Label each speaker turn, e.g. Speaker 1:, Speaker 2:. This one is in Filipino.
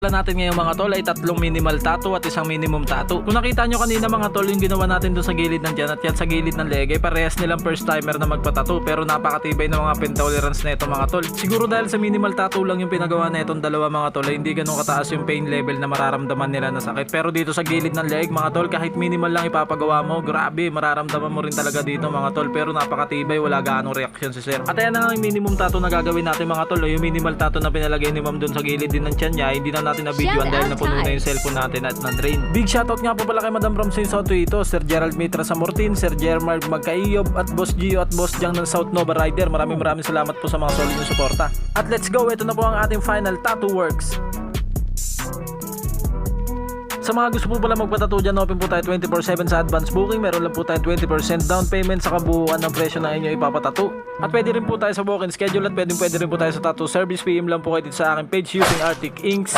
Speaker 1: natin ngayon mga tol ay 3 minimal tattoo at 1 minimum tattoo. Kung nakita nyo kanina mga tol yung ginawa natin doon sa gilid ng tiyan at yan sa gilid ng leg ay parehas nilang first timer na magpatattoo pero napakatibay ng mga pain tolerance na ito mga tol. Siguro dahil sa minimal tattoo lang yung pinagawa na itong dalawa mga tol ay hindi ganun kataas yung pain level na mararamdaman nila na sakit. Pero dito sa gilid ng leg mga tol kahit minimal lang ipapagawa mo, grabe mararamdaman mo rin talaga dito mga tol, pero napakatibay, wala gaanong reaksyon si sir. At ayan na nga yung minimum tattoo na gagawin natin mga tol, yung minimal tattoo na pinalagay ni ma'am doon sa gilid din ng tiyan niya, hindi na natin na videoan dahil napuno na yung cellphone natin at na-drain. Big shoutout nga po pala kay Madam from Sinsoto ito, Sir Gerald Mitra Samortin, Sir Jermar Magkaiyob at Boss Gio at Boss Jang ng South Nova Rider. Maraming salamat po sa mga solid yung suporta. At let's go, ito na po ang ating final tattoo works. Sa mga gusto po pala magpatattoo dyan, open po tayo 24/7 sa advance booking. Meron lang po tayo 20% down payment sa kabuuan ng presyo na inyo ipapatattoo. At pwede rin po tayo sa walk-in schedule at pwede rin po tayo sa tattoo service. PM lang po kayo dito sa aking page using Arctic Inks.